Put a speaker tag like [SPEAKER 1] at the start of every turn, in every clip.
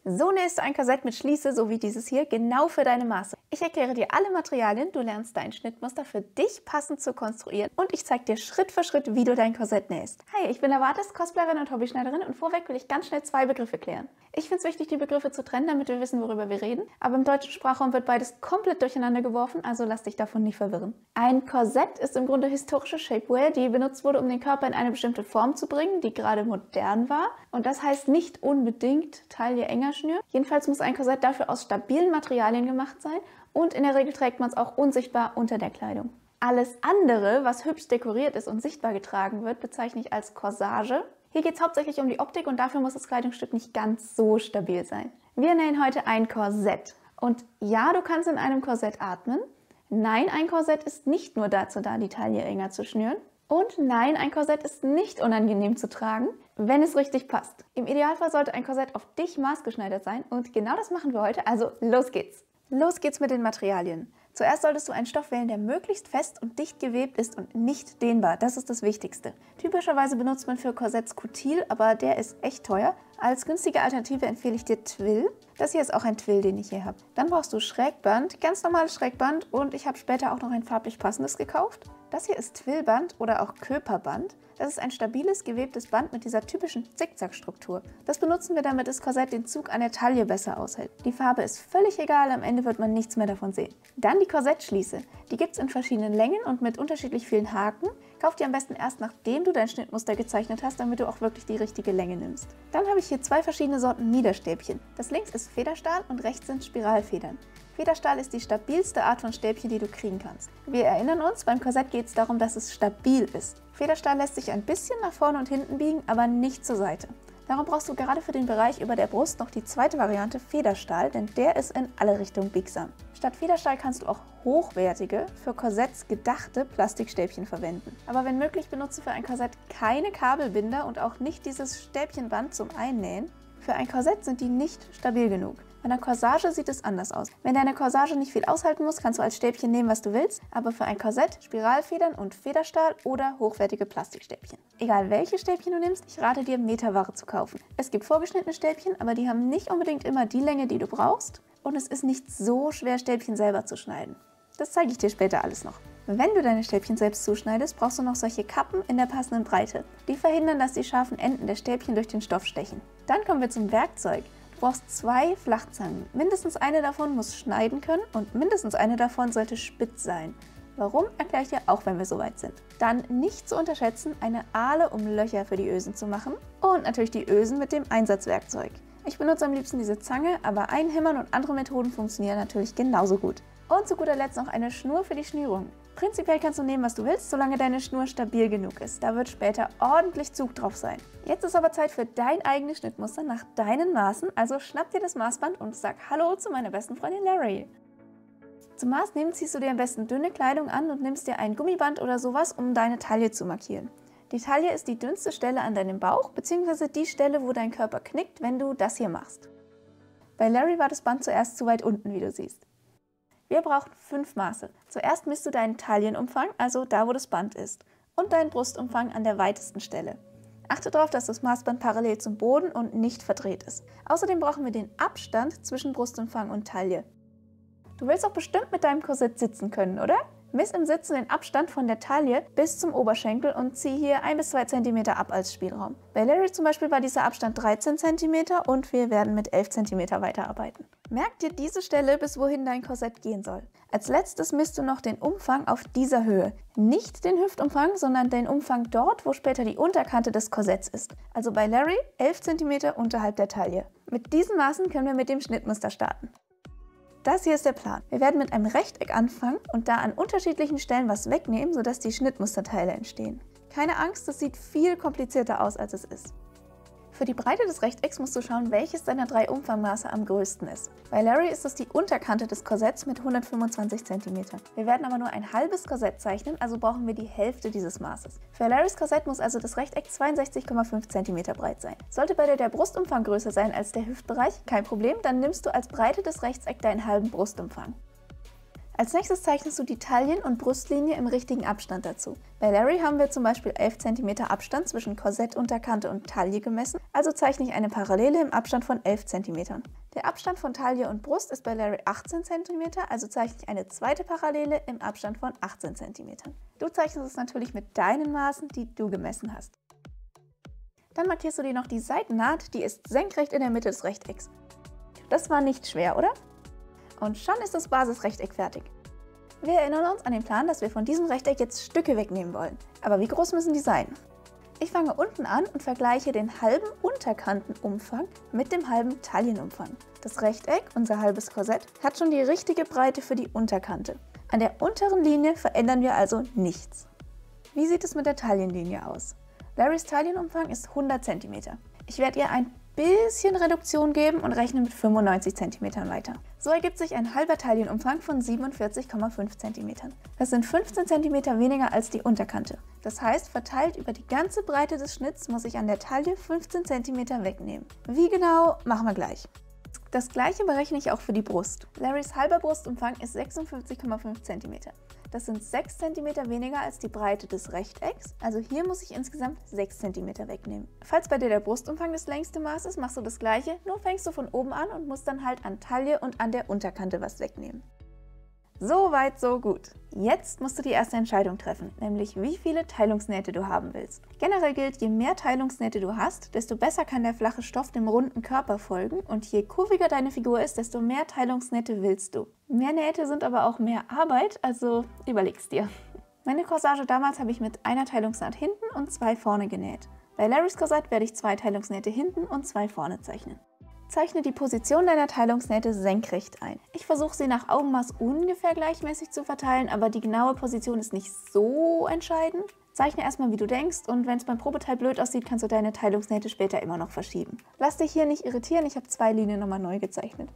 [SPEAKER 1] So nähst du ein Korsett mit Schließe, so wie dieses hier, genau für deine Maße. Ich erkläre dir alle Materialien, du lernst dein Schnittmuster für dich passend zu konstruieren und ich zeige dir Schritt für Schritt, wie du dein Korsett nähst. Hi, ich bin Avatis, Cosplayerin und Hobbyschneiderin und vorweg will ich ganz schnell zwei Begriffe klären. Ich finde es wichtig, die Begriffe zu trennen, damit wir wissen, worüber wir reden, aber im deutschen Sprachraum wird beides komplett durcheinander geworfen, also lass dich davon nicht verwirren. Ein Korsett ist im Grunde historische Shapewear, die benutzt wurde, um den Körper in eine bestimmte Form zu bringen, die gerade modern war. Und das heißt nicht unbedingt Taille enger schnüren. Jedenfalls muss ein Korsett dafür aus stabilen Materialien gemacht sein und in der Regel trägt man es auch unsichtbar unter der Kleidung. Alles andere, was hübsch dekoriert ist und sichtbar getragen wird, bezeichne ich als Corsage. Hier geht es hauptsächlich um die Optik und dafür muss das Kleidungsstück nicht ganz so stabil sein. Wir nähen heute ein Korsett. Und ja, du kannst in einem Korsett atmen. Nein, ein Korsett ist nicht nur dazu da, die Taille enger zu schnüren. Und nein, ein Korsett ist nicht unangenehm zu tragen, wenn es richtig passt. Im Idealfall sollte ein Korsett auf dich maßgeschneidert sein und genau das machen wir heute, also los geht's! Los geht's mit den Materialien. Zuerst solltest du einen Stoff wählen, der möglichst fest und dicht gewebt ist und nicht dehnbar. Das ist das Wichtigste. Typischerweise benutzt man für Korsetts Coutil, aber der ist echt teuer. Als günstige Alternative empfehle ich dir Twill. Das hier ist auch ein Twill, den ich hier habe. Dann brauchst du Schrägband, ganz normales Schrägband und ich habe später auch noch ein farblich passendes gekauft. Das hier ist Twillband oder auch Köperband. Das ist ein stabiles, gewebtes Band mit dieser typischen Zickzackstruktur. Das benutzen wir, damit das Korsett den Zug an der Taille besser aushält. Die Farbe ist völlig egal, am Ende wird man nichts mehr davon sehen. Dann die Korsettschließe. Die gibt es in verschiedenen Längen und mit unterschiedlich vielen Haken. Kauf die am besten erst, nachdem du dein Schnittmuster gezeichnet hast, damit du auch wirklich die richtige Länge nimmst. Dann habe ich hier zwei verschiedene Sorten Niederstäbchen. Das links ist Federstahl und rechts sind Spiralfedern. Federstahl ist die stabilste Art von Stäbchen, die du kriegen kannst. Wir erinnern uns, beim Korsett geht es darum, dass es stabil ist. Federstahl lässt sich ein bisschen nach vorne und hinten biegen, aber nicht zur Seite. Darum brauchst du gerade für den Bereich über der Brust noch die zweite Variante Federstahl, denn der ist in alle Richtungen biegsam. Statt Federstahl kannst du auch hochwertige, für Korsetts gedachte Plastikstäbchen verwenden. Aber wenn möglich, benutze für ein Korsett keine Kabelbinder und auch nicht dieses Stäbchenband zum Einnähen. Für ein Korsett sind die nicht stabil genug. Bei einer Corsage sieht es anders aus. Wenn deine Corsage nicht viel aushalten muss, kannst du als Stäbchen nehmen, was du willst, aber für ein Korsett Spiralfedern und Federstahl oder hochwertige Plastikstäbchen. Egal welche Stäbchen du nimmst, ich rate dir, Meterware zu kaufen. Es gibt vorgeschnittene Stäbchen, aber die haben nicht unbedingt immer die Länge, die du brauchst und es ist nicht so schwer, Stäbchen selber zu schneiden. Das zeige ich dir später alles noch. Wenn du deine Stäbchen selbst zuschneidest, brauchst du noch solche Kappen in der passenden Breite. Die verhindern, dass die scharfen Enden der Stäbchen durch den Stoff stechen. Dann kommen wir zum Werkzeug. Du brauchst zwei Flachzangen. Mindestens eine davon muss schneiden können und mindestens eine davon sollte spitz sein. Warum, erkläre ich dir auch, wenn wir soweit sind. Dann nicht zu unterschätzen, eine Ahle, um Löcher für die Ösen zu machen und natürlich die Ösen mit dem Einsatzwerkzeug. Ich benutze am liebsten diese Zange, aber Einhämmern und andere Methoden funktionieren natürlich genauso gut. Und zu guter Letzt noch eine Schnur für die Schnürung. Prinzipiell kannst du nehmen, was du willst, solange deine Schnur stabil genug ist. Da wird später ordentlich Zug drauf sein. Jetzt ist aber Zeit für dein eigenes Schnittmuster nach deinen Maßen, also schnapp dir das Maßband und sag Hallo zu meiner besten Freundin Larry. Zum Maßnehmen ziehst du dir am besten dünne Kleidung an und nimmst dir ein Gummiband oder sowas, um deine Taille zu markieren. Die Taille ist die dünnste Stelle an deinem Bauch, bzw. die Stelle, wo dein Körper knickt, wenn du das hier machst. Bei Larry war das Band zuerst zu weit unten, wie du siehst. Wir brauchen 5 Maße. Zuerst misst du deinen Taillenumfang, also da, wo das Band ist, und deinen Brustumfang an der weitesten Stelle. Achte darauf, dass das Maßband parallel zum Boden und nicht verdreht ist. Außerdem brauchen wir den Abstand zwischen Brustumfang und Taille. Du willst doch bestimmt mit deinem Korsett sitzen können, oder? Miss im Sitzen den Abstand von der Taille bis zum Oberschenkel und zieh hier 1 bis 2 cm ab als Spielraum. Bei Larry zum Beispiel war dieser Abstand 13 cm und wir werden mit 11 cm weiterarbeiten. Merk dir diese Stelle, bis wohin dein Korsett gehen soll. Als letztes misst du noch den Umfang auf dieser Höhe. Nicht den Hüftumfang, sondern den Umfang dort, wo später die Unterkante des Korsetts ist. Also bei Larry 11 cm unterhalb der Taille. Mit diesen Maßen können wir mit dem Schnittmuster starten. Das hier ist der Plan. Wir werden mit einem Rechteck anfangen und da an unterschiedlichen Stellen was wegnehmen, sodass die Schnittmusterteile entstehen. Keine Angst, das sieht viel komplizierter aus, als es ist. Für die Breite des Rechtecks musst du schauen, welches deiner 3 Umfangmaße am größten ist. Bei Larry ist es die Unterkante des Korsetts mit 125 cm. Wir werden aber nur ein halbes Korsett zeichnen, also brauchen wir die Hälfte dieses Maßes. Für Larrys Korsett muss also das Rechteck 62,5 cm breit sein. Sollte bei dir der Brustumfang größer sein als der Hüftbereich, kein Problem, dann nimmst du als Breite des Rechtecks deinen halben Brustumfang. Als nächstes zeichnest du die Taillen- und Brustlinie im richtigen Abstand dazu. Bei Larry haben wir zum Beispiel 11 cm Abstand zwischen Korsettunterkante und Taille gemessen, also zeichne ich eine Parallele im Abstand von 11 cm. Der Abstand von Taille und Brust ist bei Larry 18 cm, also zeichne ich eine zweite Parallele im Abstand von 18 cm. Du zeichnest es natürlich mit deinen Maßen, die du gemessen hast. Dann markierst du dir noch die Seitennaht, die ist senkrecht in der Mitte des Rechtecks. Das war nicht schwer, oder? Und schon ist das Basisrechteck fertig. Wir erinnern uns an den Plan, dass wir von diesem Rechteck jetzt Stücke wegnehmen wollen. Aber wie groß müssen die sein? Ich fange unten an und vergleiche den halben Unterkantenumfang mit dem halben Taillenumfang. Das Rechteck, unser halbes Korsett, hat schon die richtige Breite für die Unterkante. An der unteren Linie verändern wir also nichts. Wie sieht es mit der Taillenlinie aus? Larrys Taillenumfang ist 100 cm. Ich werde ihr ein bisschen Reduktion geben und rechne mit 95 cm weiter. So ergibt sich ein halber Taillenumfang von 47,5 cm. Das sind 15 cm weniger als die Unterkante. Das heißt, verteilt über die ganze Breite des Schnitts muss ich an der Taille 15 cm wegnehmen. Wie genau, machen wir gleich. Das gleiche berechne ich auch für die Brust. Larrys halber Brustumfang ist 56,5 cm. Das sind 6 cm weniger als die Breite des Rechtecks, also hier muss ich insgesamt 6 cm wegnehmen. Falls bei dir der Brustumfang das längste Maß ist, machst du das gleiche, nur fängst du von oben an und musst dann halt an Taille und an der Unterkante was wegnehmen. So weit, so gut. Jetzt musst du die erste Entscheidung treffen, nämlich wie viele Teilungsnähte du haben willst. Generell gilt, je mehr Teilungsnähte du hast, desto besser kann der flache Stoff dem runden Körper folgen und je kurviger deine Figur ist, desto mehr Teilungsnähte willst du. Mehr Nähte sind aber auch mehr Arbeit, also überleg's dir. Meine Corsage damals habe ich mit einer Teilungsnaht hinten und 2 vorne genäht. Bei Larrys Korsett werde ich 2 Teilungsnähte hinten und 2 vorne zeichnen. Zeichne die Position deiner Teilungsnähte senkrecht ein. Ich versuche sie nach Augenmaß ungefähr gleichmäßig zu verteilen, aber die genaue Position ist nicht so entscheidend. Zeichne erstmal, wie du denkst, und wenn es beim Probeteil blöd aussieht, kannst du deine Teilungsnähte später immer noch verschieben. Lass dich hier nicht irritieren, ich habe 2 Linien nochmal neu gezeichnet.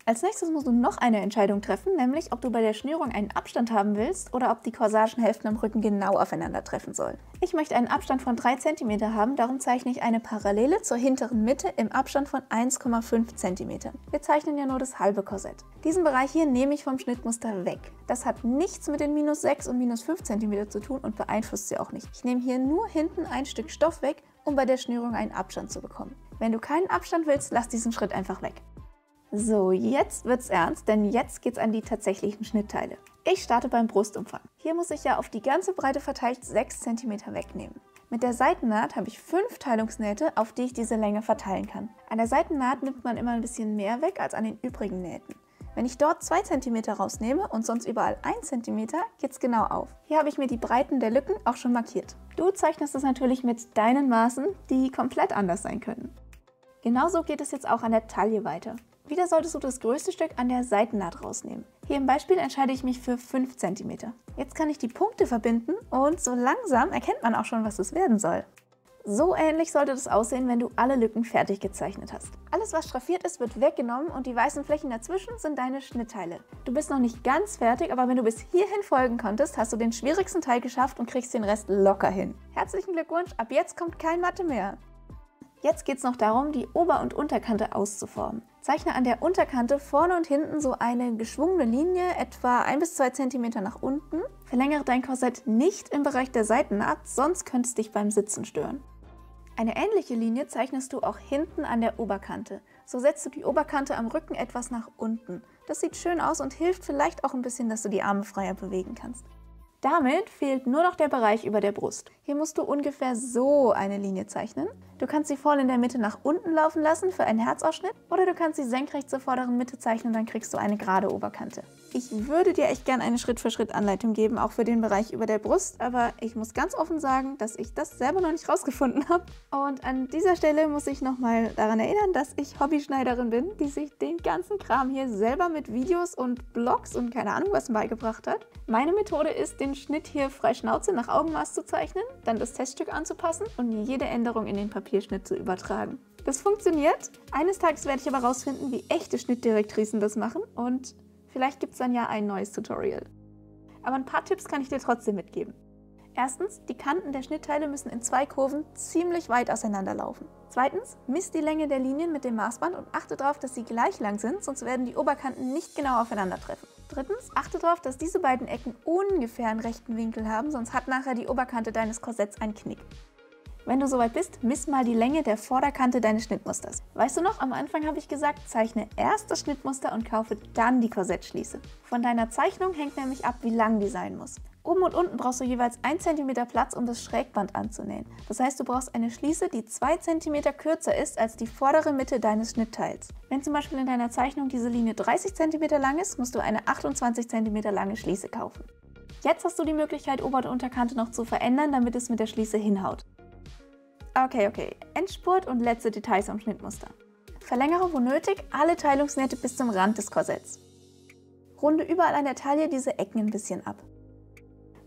[SPEAKER 1] Als nächstes musst du noch eine Entscheidung treffen, nämlich ob du bei der Schnürung einen Abstand haben willst oder ob die Corsagenhälften am Rücken genau aufeinandertreffen sollen. Ich möchte einen Abstand von 3 cm haben, darum zeichne ich eine Parallele zur hinteren Mitte im Abstand von 1,5 cm. Wir zeichnen ja nur das halbe Korsett. Diesen Bereich hier nehme ich vom Schnittmuster weg. Das hat nichts mit den minus 6 und minus 5 cm zu tun und beeinflusst sie auch nicht. Ich nehme hier nur hinten ein Stück Stoff weg, um bei der Schnürung einen Abstand zu bekommen. Wenn du keinen Abstand willst, lass diesen Schritt einfach weg. So, jetzt wird's ernst, denn jetzt geht's an die tatsächlichen Schnittteile. Ich starte beim Brustumfang. Hier muss ich ja auf die ganze Breite verteilt 6 cm wegnehmen. Mit der Seitennaht habe ich 5 Teilungsnähte, auf die ich diese Länge verteilen kann. An der Seitennaht nimmt man immer ein bisschen mehr weg als an den übrigen Nähten. Wenn ich dort 2 cm rausnehme und sonst überall 1 cm, geht's genau auf. Hier habe ich mir die Breiten der Lücken auch schon markiert. Du zeichnest es natürlich mit deinen Maßen, die komplett anders sein können. Genauso geht es jetzt auch an der Taille weiter. Wieder solltest du das größte Stück an der Seitennaht rausnehmen. Hier im Beispiel entscheide ich mich für 5 cm. Jetzt kann ich die Punkte verbinden und so langsam erkennt man auch schon, was es werden soll. So ähnlich sollte das aussehen, wenn du alle Lücken fertig gezeichnet hast. Alles, was schraffiert ist, wird weggenommen und die weißen Flächen dazwischen sind deine Schnittteile. Du bist noch nicht ganz fertig, aber wenn du bis hierhin folgen konntest, hast du den schwierigsten Teil geschafft und kriegst den Rest locker hin. Herzlichen Glückwunsch, ab jetzt kommt kein Mathe mehr. Jetzt geht es noch darum, die Ober- und Unterkante auszuformen. Zeichne an der Unterkante vorne und hinten so eine geschwungene Linie, etwa 1 bis 2 cm nach unten. Verlängere dein Korsett nicht im Bereich der Seitennaht, sonst könnte es dich beim Sitzen stören. Eine ähnliche Linie zeichnest du auch hinten an der Oberkante. So setzt du die Oberkante am Rücken etwas nach unten. Das sieht schön aus und hilft vielleicht auch ein bisschen, dass du die Arme freier bewegen kannst. Damit fehlt nur noch der Bereich über der Brust. Hier musst du ungefähr so eine Linie zeichnen. Du kannst sie vorne in der Mitte nach unten laufen lassen für einen Herzausschnitt oder du kannst sie senkrecht zur vorderen Mitte zeichnen, dann kriegst du eine gerade Oberkante. Ich würde dir echt gerne eine Schritt-für-Schritt-Anleitung geben, auch für den Bereich über der Brust, aber ich muss ganz offen sagen, dass ich das selber noch nicht rausgefunden habe. Und an dieser Stelle muss ich nochmal daran erinnern, dass ich Hobbyschneiderin bin, die sich den ganzen Kram hier selber mit Videos und Blogs und keine Ahnung was beigebracht hat. Meine Methode ist, den Schnitt hier frei Schnauze nach Augenmaß zu zeichnen, dann das Teststück anzupassen und jede Änderung in den Papierschnitt zu übertragen. Das funktioniert. Eines Tages werde ich aber rausfinden, wie echte Schnittdirektrisen das machen und vielleicht gibt es dann ja ein neues Tutorial. Aber ein paar Tipps kann ich dir trotzdem mitgeben. Erstens, die Kanten der Schnittteile müssen in 2 Kurven ziemlich weit auseinanderlaufen. Zweitens, misst die Länge der Linien mit dem Maßband und achte darauf, dass sie gleich lang sind, sonst werden die Oberkanten nicht genau aufeinandertreffen. Drittens, achte darauf, dass diese beiden Ecken ungefähr einen rechten Winkel haben, sonst hat nachher die Oberkante deines Korsetts einen Knick. Wenn du soweit bist, miss mal die Länge der Vorderkante deines Schnittmusters. Weißt du noch, am Anfang habe ich gesagt, zeichne erst das Schnittmuster und kaufe dann die Korsettschließe. Von deiner Zeichnung hängt nämlich ab, wie lang die sein muss. Oben und unten brauchst du jeweils 1 cm Platz, um das Schrägband anzunähen. Das heißt, du brauchst eine Schließe, die 2 cm kürzer ist als die vordere Mitte deines Schnittteils. Wenn zum Beispiel in deiner Zeichnung diese Linie 30 cm lang ist, musst du eine 28 cm lange Schließe kaufen. Jetzt hast du die Möglichkeit, Ober- und Unterkante noch zu verändern, damit es mit der Schließe hinhaut. Okay, Endspurt und letzte Details am Schnittmuster. Verlängere, wo nötig, alle Teilungsnähte bis zum Rand des Korsetts. Runde überall an der Taille diese Ecken ein bisschen ab.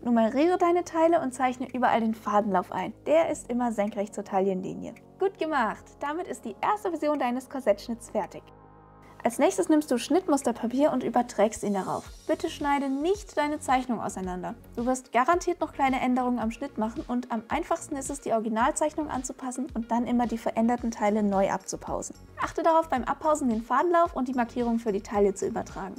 [SPEAKER 1] Nummeriere deine Teile und zeichne überall den Fadenlauf ein. Der ist immer senkrecht zur Taillenlinie. Gut gemacht! Damit ist die erste Version deines Korsettschnitts fertig. Als nächstes nimmst du Schnittmusterpapier und überträgst ihn darauf. Bitte schneide nicht deine Zeichnung auseinander. Du wirst garantiert noch kleine Änderungen am Schnitt machen und am einfachsten ist es, die Originalzeichnung anzupassen und dann immer die veränderten Teile neu abzupausen. Achte darauf, beim Abpausen den Fadenlauf und die Markierung für die Taille zu übertragen.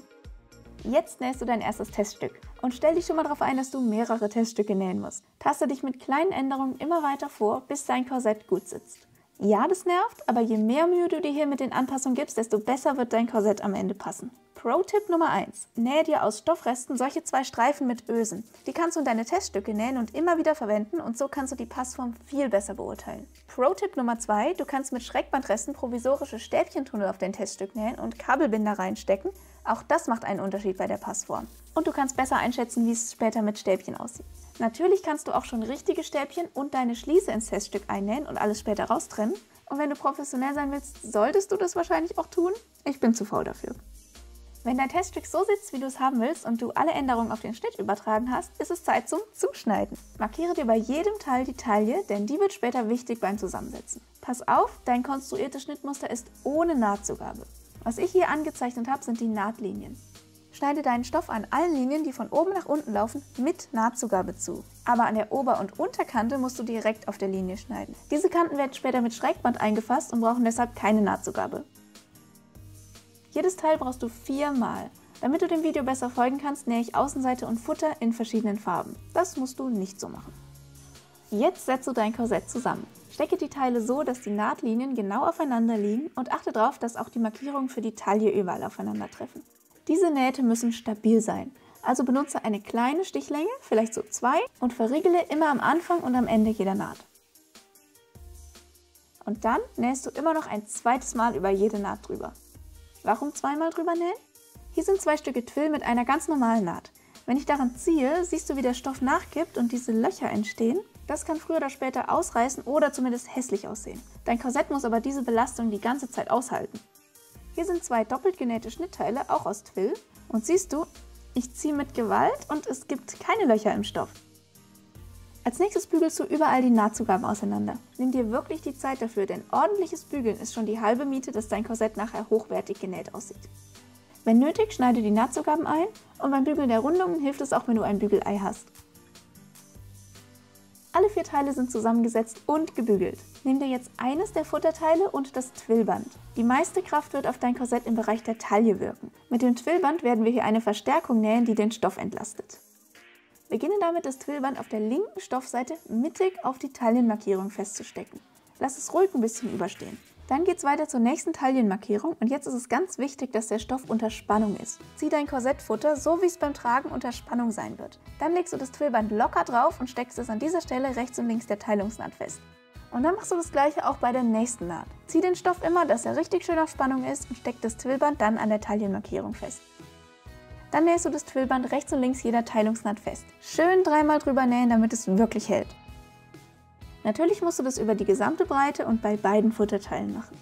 [SPEAKER 1] Jetzt nähst du dein erstes Teststück und stell dich schon mal darauf ein, dass du mehrere Teststücke nähen musst. Taste dich mit kleinen Änderungen immer weiter vor, bis dein Korsett gut sitzt. Ja, das nervt, aber je mehr Mühe du dir hier mit den Anpassungen gibst, desto besser wird dein Korsett am Ende passen. Pro-Tipp Nummer 1. Nähe dir aus Stoffresten solche 2 Streifen mit Ösen. Die kannst du in deine Teststücke nähen und immer wieder verwenden und so kannst du die Passform viel besser beurteilen. Pro-Tipp Nummer 2. Du kannst mit Schrägbandresten provisorische Stäbchentunnel auf dein Teststück nähen und Kabelbinder reinstecken. Auch das macht einen Unterschied bei der Passform. Und du kannst besser einschätzen, wie es später mit Stäbchen aussieht. Natürlich kannst du auch schon richtige Stäbchen und deine Schließe ins Teststück einnähen und alles später raustrennen. Und wenn du professionell sein willst, solltest du das wahrscheinlich auch tun. Ich bin zu faul dafür. Wenn dein Teststück so sitzt, wie du es haben willst und du alle Änderungen auf den Schnitt übertragen hast, ist es Zeit zum Zuschneiden. Markiere dir bei jedem Teil die Taille, denn die wird später wichtig beim Zusammensetzen. Pass auf, dein konstruiertes Schnittmuster ist ohne Nahtzugabe. Was ich hier angezeichnet habe, sind die Nahtlinien. Schneide deinen Stoff an allen Linien, die von oben nach unten laufen, mit Nahtzugabe zu. Aber an der Ober- und Unterkante musst du direkt auf der Linie schneiden. Diese Kanten werden später mit Schrägband eingefasst und brauchen deshalb keine Nahtzugabe. Jedes Teil brauchst du 4 Mal. Damit du dem Video besser folgen kannst, nähe ich Außenseite und Futter in verschiedenen Farben. Das musst du nicht so machen. Jetzt setzt du dein Korsett zusammen. Stecke die Teile so, dass die Nahtlinien genau aufeinander liegen und achte darauf, dass auch die Markierungen für die Taille überall aufeinandertreffen. Diese Nähte müssen stabil sein, also benutze eine kleine Stichlänge, vielleicht so 2, und verriegele immer am Anfang und am Ende jeder Naht. Und dann nähst du immer noch ein zweites Mal über jede Naht drüber. Warum 2-mal drüber nähen? Hier sind 2 Stücke Twill mit einer ganz normalen Naht. Wenn ich daran ziehe, siehst du, wie der Stoff nachgibt und diese Löcher entstehen. Das kann früher oder später ausreißen oder zumindest hässlich aussehen. Dein Korsett muss aber diese Belastung die ganze Zeit aushalten. Hier sind 2 doppelt genähte Schnittteile, auch aus Twill. Und siehst du, ich ziehe mit Gewalt und es gibt keine Löcher im Stoff. Als nächstes bügelst du überall die Nahtzugaben auseinander. Nimm dir wirklich die Zeit dafür, denn ordentliches Bügeln ist schon die halbe Miete, dass dein Korsett nachher hochwertig genäht aussieht. Wenn nötig, schneide die Nahtzugaben ein und beim Bügeln der Rundungen hilft es auch, wenn du ein Bügelei hast. Alle 4 Teile sind zusammengesetzt und gebügelt. Nimm dir jetzt eines der Futterteile und das Twillband. Die meiste Kraft wird auf dein Korsett im Bereich der Taille wirken. Mit dem Twillband werden wir hier eine Verstärkung nähen, die den Stoff entlastet. Beginne damit, das Twillband auf der linken Stoffseite mittig auf die Taillenmarkierung festzustecken. Lass es ruhig ein bisschen überstehen. Dann geht es weiter zur nächsten Taillenmarkierung und jetzt ist es ganz wichtig, dass der Stoff unter Spannung ist. Zieh dein Korsettfutter so, wie es beim Tragen unter Spannung sein wird. Dann legst du das Twillband locker drauf und steckst es an dieser Stelle rechts und links der Teilungsnaht fest. Und dann machst du das gleiche auch bei der nächsten Naht. Zieh den Stoff immer, dass er richtig schön auf Spannung ist und steck das Twillband dann an der Taillenmarkierung fest. Dann nähst du das Twillband rechts und links jeder Teilungsnaht fest. Schön 3-mal drüber nähen, damit es wirklich hält. Natürlich musst du das über die gesamte Breite und bei beiden Futterteilen machen.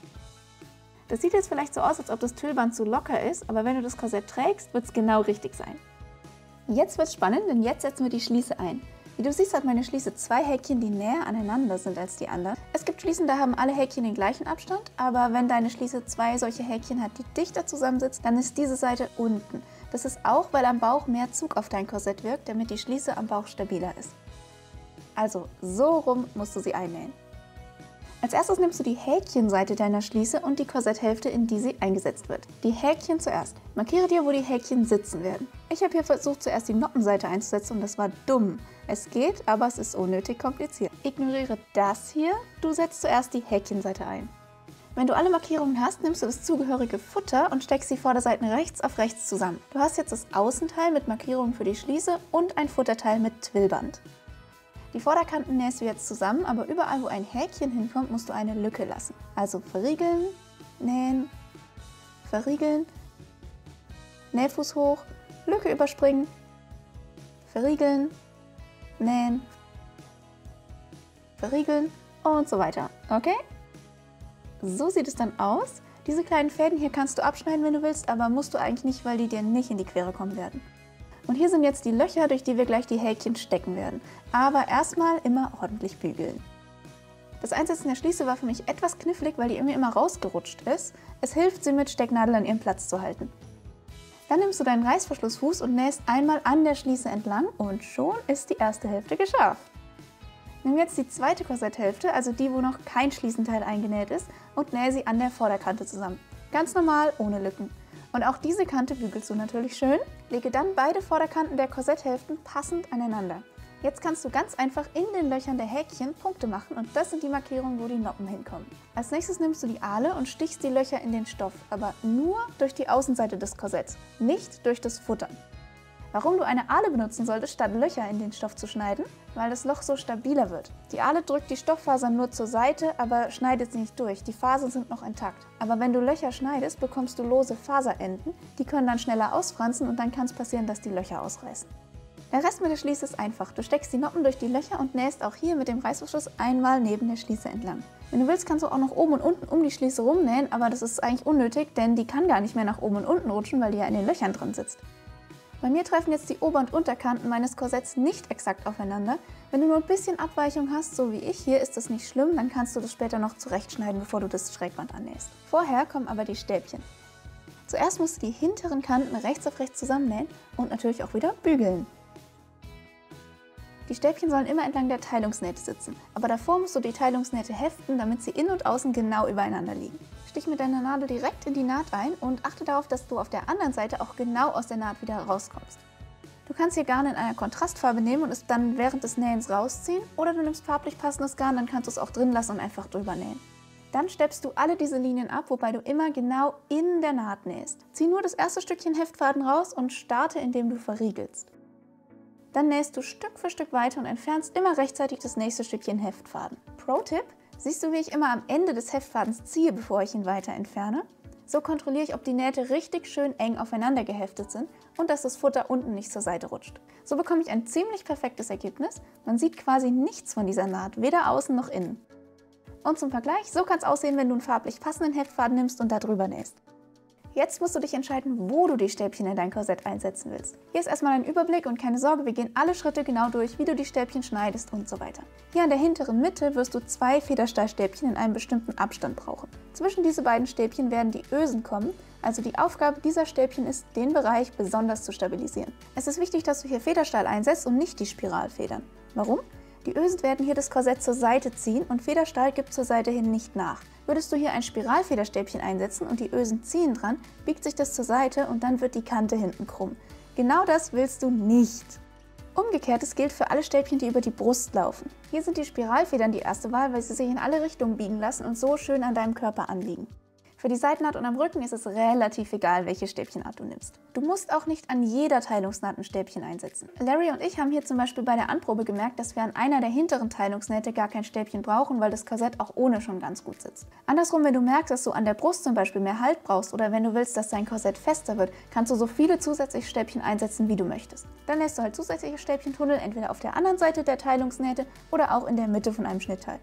[SPEAKER 1] Das sieht jetzt vielleicht so aus, als ob das Twillband zu locker ist, aber wenn du das Korsett trägst, wird es genau richtig sein. Jetzt wird es spannend, denn jetzt setzen wir die Schließe ein. Wie du siehst, hat meine Schließe 2 Häkchen, die näher aneinander sind als die anderen. Es gibt Schließen, da haben alle Häkchen den gleichen Abstand, aber wenn deine Schließe 2 solche Häkchen hat, die dichter zusammensitzen, dann ist diese Seite unten. Das ist auch, weil am Bauch mehr Zug auf dein Korsett wirkt, damit die Schließe am Bauch stabiler ist. Also so rum musst du sie einnähen. Als erstes nimmst du die Häkchenseite deiner Schließe und die Korsetthälfte, in die sie eingesetzt wird. Die Häkchen zuerst. Markiere dir, wo die Häkchen sitzen werden. Ich habe hier versucht, zuerst die Noppenseite einzusetzen und das war dumm. Es geht, aber es ist unnötig kompliziert. Ignoriere das hier. Du setzt zuerst die Häkchenseite ein. Wenn du alle Markierungen hast, nimmst du das zugehörige Futter und steckst die Vorderseiten rechts auf rechts zusammen. Du hast jetzt das Außenteil mit Markierungen für die Schließe und ein Futterteil mit Twillband. Die Vorderkanten nähst du jetzt zusammen, aber überall, wo ein Häkchen hinkommt, musst du eine Lücke lassen. Also verriegeln, nähen, verriegeln, Nähfuß hoch, Lücke überspringen, verriegeln, nähen, verriegeln und so weiter. Okay? So sieht es dann aus. Diese kleinen Fäden hier kannst du abschneiden, wenn du willst, aber musst du eigentlich nicht, weil die dir nicht in die Quere kommen werden. Und hier sind jetzt die Löcher, durch die wir gleich die Häkchen stecken werden. Aber erstmal immer ordentlich bügeln. Das Einsetzen der Schließe war für mich etwas knifflig, weil die irgendwie immer rausgerutscht ist. Es hilft, sie mit Stecknadel an ihrem Platz zu halten. Dann nimmst du deinen Reißverschlussfuß und nähst einmal an der Schließe entlang und schon ist die erste Hälfte geschafft. Nimm jetzt die zweite Korsetthälfte, also die, wo noch kein Schließenteil eingenäht ist, und nähe sie an der Vorderkante zusammen. Ganz normal, ohne Lücken. Und auch diese Kante bügelst du natürlich schön. Lege dann beide Vorderkanten der Korsetthälften passend aneinander. Jetzt kannst du ganz einfach in den Löchern der Häkchen Punkte machen und das sind die Markierungen, wo die Noppen hinkommen. Als nächstes nimmst du die Ahle und stichst die Löcher in den Stoff, aber nur durch die Außenseite des Korsetts, nicht durch das Futter. Warum du eine Ahle benutzen solltest, statt Löcher in den Stoff zu schneiden? Weil das Loch so stabiler wird. Die Ahle drückt die Stofffasern nur zur Seite, aber schneidet sie nicht durch. Die Fasern sind noch intakt. Aber wenn du Löcher schneidest, bekommst du lose Faserenden. Die können dann schneller ausfransen und dann kann es passieren, dass die Löcher ausreißen. Der Rest mit der Schließe ist einfach. Du steckst die Noppen durch die Löcher und nähst auch hier mit dem Reißverschluss einmal neben der Schließe entlang. Wenn du willst, kannst du auch noch oben und unten um die Schließe rumnähen, aber das ist eigentlich unnötig, denn die kann gar nicht mehr nach oben und unten rutschen, weil die ja in den Löchern drin sitzt. Bei mir treffen jetzt die Ober- und Unterkanten meines Korsetts nicht exakt aufeinander. Wenn du nur ein bisschen Abweichung hast, so wie ich hier, ist das nicht schlimm, dann kannst du das später noch zurechtschneiden, bevor du das Schrägband annähst. Vorher kommen aber die Stäbchen. Zuerst musst du die hinteren Kanten rechts auf rechts zusammennähen und natürlich auch wieder bügeln. Die Stäbchen sollen immer entlang der Teilungsnähte sitzen, aber davor musst du die Teilungsnähte heften, damit sie innen und außen genau übereinander liegen. Stich mit deiner Nadel direkt in die Naht ein und achte darauf, dass du auf der anderen Seite auch genau aus der Naht wieder rauskommst. Du kannst hier Garn in einer Kontrastfarbe nehmen und es dann während des Nähens rausziehen oder du nimmst farblich passendes Garn, dann kannst du es auch drin lassen und einfach drüber nähen. Dann steppst du alle diese Linien ab, wobei du immer genau in der Naht nähst. Zieh nur das erste Stückchen Heftfaden raus und starte, indem du verriegelst. Dann nähst du Stück für Stück weiter und entfernst immer rechtzeitig das nächste Stückchen Heftfaden. Pro-Tipp: Siehst du, wie ich immer am Ende des Heftfadens ziehe, bevor ich ihn weiter entferne? So kontrolliere ich, ob die Nähte richtig schön eng aufeinander geheftet sind und dass das Futter unten nicht zur Seite rutscht. So bekomme ich ein ziemlich perfektes Ergebnis. Man sieht quasi nichts von dieser Naht, weder außen noch innen. Und zum Vergleich, so kann es aussehen, wenn du einen farblich passenden Heftfaden nimmst und da drüber nähst. Jetzt musst du dich entscheiden, wo du die Stäbchen in dein Korsett einsetzen willst. Hier ist erstmal ein Überblick und keine Sorge, wir gehen alle Schritte genau durch, wie du die Stäbchen schneidest und so weiter. Hier an der hinteren Mitte wirst du 2 Federstahlstäbchen in einem bestimmten Abstand brauchen. Zwischen diese beiden Stäbchen werden die Ösen kommen, also die Aufgabe dieser Stäbchen ist, den Bereich besonders zu stabilisieren. Es ist wichtig, dass du hier Federstahl einsetzt und nicht die Spiralfedern. Warum? Die Ösen werden hier das Korsett zur Seite ziehen und Federstahl gibt zur Seite hin nicht nach. Würdest du hier ein Spiralfederstäbchen einsetzen und die Ösen ziehen dran, biegt sich das zur Seite und dann wird die Kante hinten krumm. Genau das willst du nicht. Umgekehrtes gilt für alle Stäbchen, die über die Brust laufen. Hier sind die Spiralfedern die erste Wahl, weil sie sich in alle Richtungen biegen lassen und so schön an deinem Körper anliegen. Für die Seitennaht und am Rücken ist es relativ egal, welche Stäbchenart du nimmst. Du musst auch nicht an jeder Teilungsnaht ein Stäbchen einsetzen. Larry und ich haben hier zum Beispiel bei der Anprobe gemerkt, dass wir an einer der hinteren Teilungsnähte gar kein Stäbchen brauchen, weil das Korsett auch ohne schon ganz gut sitzt. Andersrum, wenn du merkst, dass du an der Brust zum Beispiel mehr Halt brauchst oder wenn du willst, dass dein Korsett fester wird, kannst du so viele zusätzliche Stäbchen einsetzen, wie du möchtest. Dann lässt du halt zusätzliche Stäbchentunnel entweder auf der anderen Seite der Teilungsnähte oder auch in der Mitte von einem Schnittteil.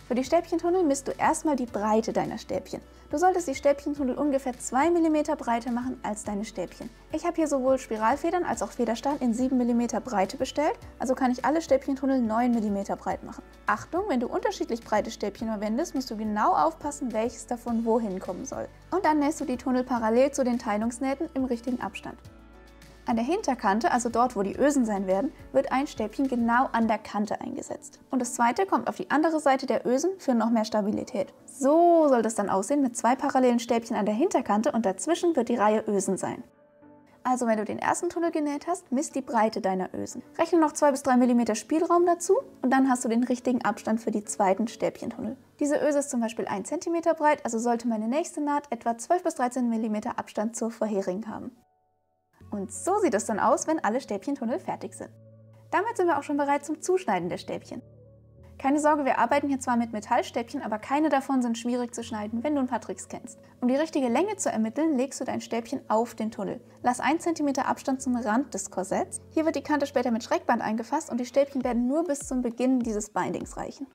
[SPEAKER 1] Für die Stäbchentunnel misst du erstmal die Breite deiner Stäbchen. Du solltest die Stäbchentunnel ungefähr 2 mm breiter machen als deine Stäbchen. Ich habe hier sowohl Spiralfedern als auch Federstahl in 7 mm Breite bestellt, also kann ich alle Stäbchentunnel 9 mm breit machen. Achtung, wenn du unterschiedlich breite Stäbchen verwendest, musst du genau aufpassen, welches davon wohin kommen soll. Und dann nähst du die Tunnel parallel zu den Teilungsnähten im richtigen Abstand. An der Hinterkante, also dort, wo die Ösen sein werden, wird ein Stäbchen genau an der Kante eingesetzt. Und das zweite kommt auf die andere Seite der Ösen für noch mehr Stabilität. So soll das dann aussehen mit 2 parallelen Stäbchen an der Hinterkante und dazwischen wird die Reihe Ösen sein. Also wenn du den ersten Tunnel genäht hast, misst die Breite deiner Ösen. Rechne noch 2 bis 3 mm Spielraum dazu und dann hast du den richtigen Abstand für die zweiten Stäbchentunnel. Diese Öse ist zum Beispiel 1 cm breit, also sollte meine nächste Naht etwa 12 bis 13 mm Abstand zur vorherigen haben. Und so sieht es dann aus, wenn alle Stäbchentunnel fertig sind. Damit sind wir auch schon bereit zum Zuschneiden der Stäbchen. Keine Sorge, wir arbeiten hier zwar mit Metallstäbchen, aber keine davon sind schwierig zu schneiden, wenn du ein paar Tricks kennst. Um die richtige Länge zu ermitteln, legst du dein Stäbchen auf den Tunnel. Lass 1 cm Abstand zum Rand des Korsetts. Hier wird die Kante später mit Schrägband eingefasst und die Stäbchen werden nur bis zum Beginn dieses Bindings reichen.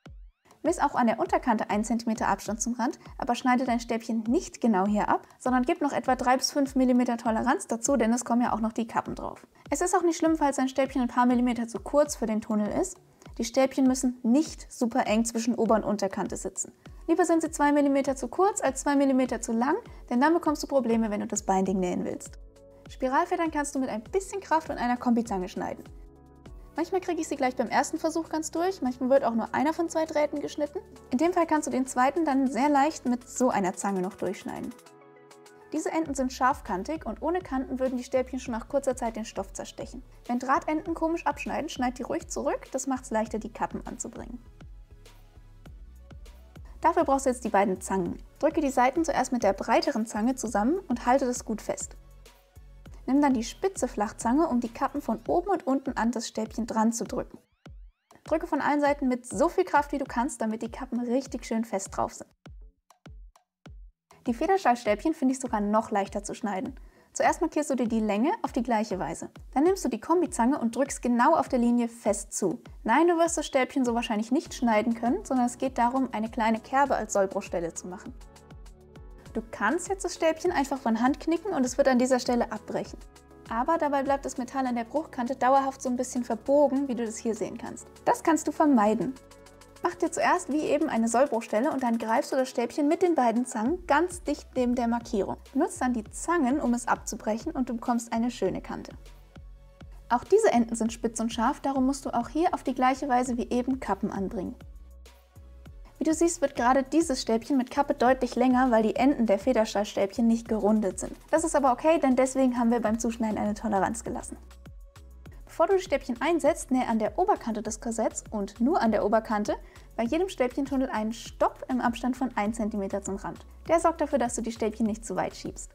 [SPEAKER 1] Miss auch an der Unterkante 1 cm Abstand zum Rand, aber schneide dein Stäbchen nicht genau hier ab, sondern gib noch etwa 3 bis 5 mm Toleranz dazu, denn es kommen ja auch noch die Kappen drauf. Es ist auch nicht schlimm, falls dein Stäbchen ein paar Millimeter zu kurz für den Tunnel ist. Die Stäbchen müssen nicht super eng zwischen Ober- und Unterkante sitzen. Lieber sind sie 2 mm zu kurz als 2 mm zu lang, denn dann bekommst du Probleme, wenn du das Binding nähen willst. Spiralfedern kannst du mit ein bisschen Kraft und einer Kombizange schneiden. Manchmal kriege ich sie gleich beim ersten Versuch ganz durch, manchmal wird auch nur einer von 2 Drähten geschnitten. In dem Fall kannst du den zweiten dann sehr leicht mit so einer Zange noch durchschneiden. Diese Enden sind scharfkantig und ohne Kanten würden die Stäbchen schon nach kurzer Zeit den Stoff zerstechen. Wenn Drahtenden komisch abschneiden, schneid die ruhig zurück, das macht es leichter, die Kappen anzubringen. Dafür brauchst du jetzt die beiden Zangen. Drücke die Seiten zuerst mit der breiteren Zange zusammen und halte das gut fest. Nimm dann die spitze Flachzange, um die Kappen von oben und unten an das Stäbchen dran zu drücken. Drücke von allen Seiten mit so viel Kraft wie du kannst, damit die Kappen richtig schön fest drauf sind. Die Federstahlstäbchen finde ich sogar noch leichter zu schneiden. Zuerst markierst du dir die Länge auf die gleiche Weise. Dann nimmst du die Kombizange und drückst genau auf der Linie fest zu. Nein, du wirst das Stäbchen so wahrscheinlich nicht schneiden können, sondern es geht darum, eine kleine Kerbe als Sollbruchstelle zu machen. Du kannst jetzt das Stäbchen einfach von Hand knicken und es wird an dieser Stelle abbrechen. Aber dabei bleibt das Metall an der Bruchkante dauerhaft so ein bisschen verbogen, wie du das hier sehen kannst. Das kannst du vermeiden. Mach dir zuerst wie eben eine Sollbruchstelle und dann greifst du das Stäbchen mit den beiden Zangen ganz dicht neben der Markierung. Benutzt dann die Zangen, um es abzubrechen und du bekommst eine schöne Kante. Auch diese Enden sind spitz und scharf, darum musst du auch hier auf die gleiche Weise wie eben Kappen anbringen. Wie du siehst, wird gerade dieses Stäbchen mit Kappe deutlich länger, weil die Enden der Federstahlstäbchen nicht gerundet sind. Das ist aber okay, denn deswegen haben wir beim Zuschneiden eine Toleranz gelassen. Bevor du die Stäbchen einsetzt, nähe an der Oberkante des Korsetts und nur an der Oberkante bei jedem Stäbchentunnel einen Stopp im Abstand von 1 cm zum Rand. Der sorgt dafür, dass du die Stäbchen nicht zu weit schiebst.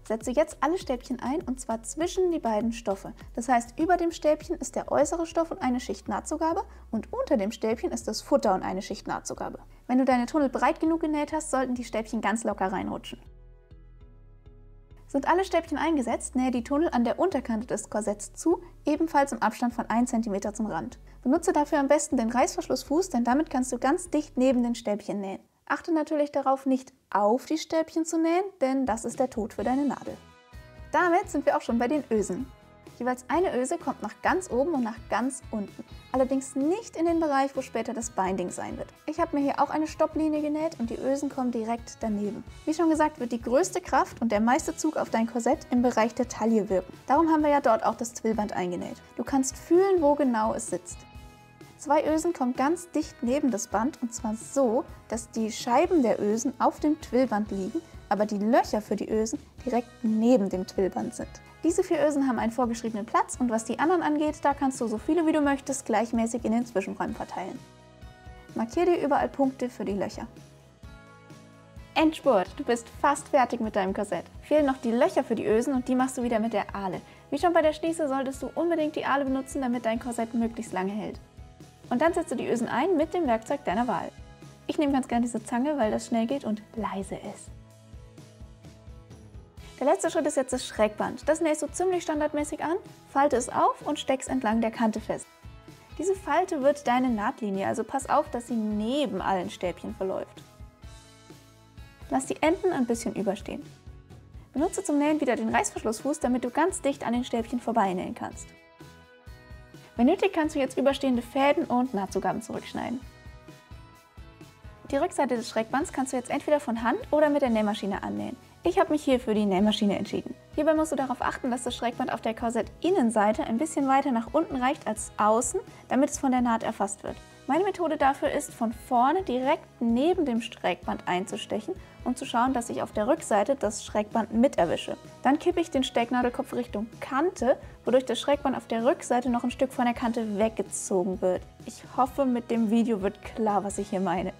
[SPEAKER 1] Setze jetzt alle Stäbchen ein und zwar zwischen die beiden Stoffe. Das heißt, über dem Stäbchen ist der äußere Stoff und eine Schicht Nahtzugabe und unter dem Stäbchen ist das Futter und eine Schicht Nahtzugabe. Wenn du deine Tunnel breit genug genäht hast, sollten die Stäbchen ganz locker reinrutschen. Sind alle Stäbchen eingesetzt, nähe die Tunnel an der Unterkante des Korsetts zu, ebenfalls im Abstand von 1 cm zum Rand. Benutze dafür am besten den Reißverschlussfuß, denn damit kannst du ganz dicht neben den Stäbchen nähen. Achte natürlich darauf, nicht auf die Stäbchen zu nähen, denn das ist der Tod für deine Nadel. Damit sind wir auch schon bei den Ösen. Jeweils eine Öse kommt nach ganz oben und nach ganz unten. Allerdings nicht in den Bereich, wo später das Binding sein wird. Ich habe mir hier auch eine Stopplinie genäht und die Ösen kommen direkt daneben. Wie schon gesagt, wird die größte Kraft und der meiste Zug auf dein Korsett im Bereich der Taille wirken. Darum haben wir ja dort auch das Twillband eingenäht. Du kannst fühlen, wo genau es sitzt. 2 Ösen kommen ganz dicht neben das Band und zwar so, dass die Scheiben der Ösen auf dem Twillband liegen, aber die Löcher für die Ösen direkt neben dem Twillband sind. Diese 4 Ösen haben einen vorgeschriebenen Platz und was die anderen angeht, da kannst du so viele wie du möchtest gleichmäßig in den Zwischenräumen verteilen. Markier dir überall Punkte für die Löcher. Endspurt! Du bist fast fertig mit deinem Korsett. Fehlen noch die Löcher für die Ösen und die machst du wieder mit der Ahle. Wie schon bei der Schließe solltest du unbedingt die Ahle benutzen, damit dein Korsett möglichst lange hält. Und dann setzt du die Ösen ein mit dem Werkzeug deiner Wahl. Ich nehme ganz gerne diese Zange, weil das schnell geht und leise ist. Der letzte Schritt ist jetzt das Schrägband. Das nähst du ziemlich standardmäßig an, falte es auf und steckst entlang der Kante fest. Diese Falte wird deine Nahtlinie, also pass auf, dass sie neben allen Stäbchen verläuft. Lass die Enden ein bisschen überstehen. Benutze zum Nähen wieder den Reißverschlussfuß, damit du ganz dicht an den Stäbchen vorbeinähen kannst. Wenn nötig, kannst du jetzt überstehende Fäden und Nahtzugaben zurückschneiden. Die Rückseite des Schrägbands kannst du jetzt entweder von Hand oder mit der Nähmaschine annähen. Ich habe mich hier für die Nähmaschine entschieden. Hierbei musst du darauf achten, dass das Schrägband auf der Korsettinnenseite ein bisschen weiter nach unten reicht als außen, damit es von der Naht erfasst wird. Meine Methode dafür ist, von vorne direkt neben dem Schrägband einzustechen und zu schauen, dass ich auf der Rückseite das Schrägband mit erwische. Dann kippe ich den Stecknadelkopf Richtung Kante, wodurch das Schrägband auf der Rückseite noch ein Stück von der Kante weggezogen wird. Ich hoffe, mit dem Video wird klar, was ich hier meine.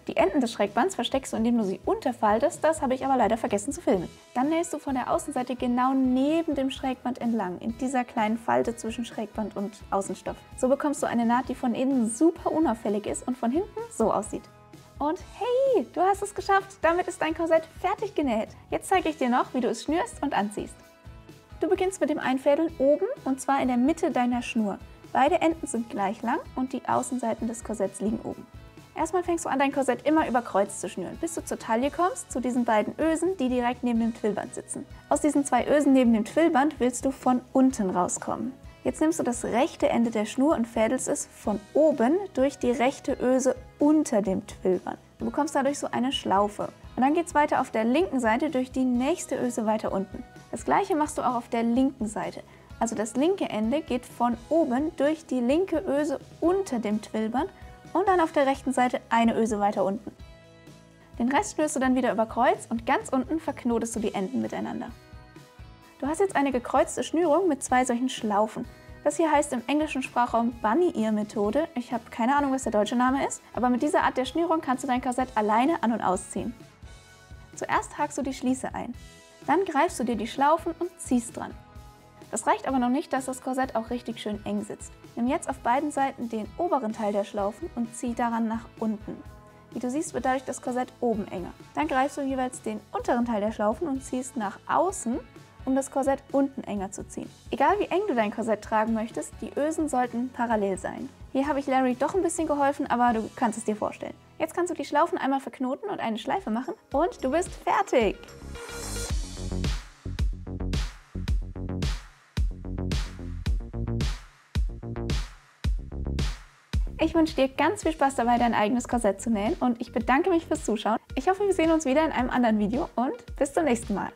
[SPEAKER 1] Die Enden des Schrägbands versteckst du, indem du sie unterfaltest, das habe ich aber leider vergessen zu filmen. Dann nähst du von der Außenseite genau neben dem Schrägband entlang, in dieser kleinen Falte zwischen Schrägband und Außenstoff. So bekommst du eine Naht, die von innen super unauffällig ist und von hinten so aussieht. Und hey, du hast es geschafft! Damit ist dein Korsett fertig genäht. Jetzt zeige ich dir noch, wie du es schnürst und anziehst. Du beginnst mit dem Einfädeln oben und zwar in der Mitte deiner Schnur. Beide Enden sind gleich lang und die Außenseiten des Korsetts liegen oben. Erstmal fängst du an, dein Korsett immer über Kreuz zu schnüren, bis du zur Taille kommst, zu diesen beiden Ösen, die direkt neben dem Twillband sitzen. Aus diesen zwei Ösen neben dem Twillband willst du von unten rauskommen. Jetzt nimmst du das rechte Ende der Schnur und fädelst es von oben durch die rechte Öse unter dem Twillband. Du bekommst dadurch so eine Schlaufe. Und dann geht es weiter auf der linken Seite durch die nächste Öse weiter unten. Das gleiche machst du auch auf der linken Seite. Also das linke Ende geht von oben durch die linke Öse unter dem Twillband und dann auf der rechten Seite eine Öse weiter unten. Den Rest schnürst du dann wieder über Kreuz und ganz unten verknotest du die Enden miteinander. Du hast jetzt eine gekreuzte Schnürung mit zwei solchen Schlaufen. Das hier heißt im englischen Sprachraum Bunny-Ear-Methode. Ich habe keine Ahnung, was der deutsche Name ist, aber mit dieser Art der Schnürung kannst du dein Korsett alleine an- und ausziehen. Zuerst hakst du die Schließe ein. Dann greifst du dir die Schlaufen und ziehst dran. Das reicht aber noch nicht, dass das Korsett auch richtig schön eng sitzt. Nimm jetzt auf beiden Seiten den oberen Teil der Schlaufen und zieh daran nach unten. Wie du siehst, wird dadurch das Korsett oben enger. Dann greifst du jeweils den unteren Teil der Schlaufen und ziehst nach außen, um das Korsett unten enger zu ziehen. Egal wie eng du dein Korsett tragen möchtest, die Ösen sollten parallel sein. Hier habe ich Larry doch ein bisschen geholfen, aber du kannst es dir vorstellen. Jetzt kannst du die Schlaufen einmal verknoten und eine Schleife machen und du bist fertig! Ich wünsche dir ganz viel Spaß dabei, dein eigenes Korsett zu nähen und ich bedanke mich fürs Zuschauen. Ich hoffe, wir sehen uns wieder in einem anderen Video und bis zum nächsten Mal.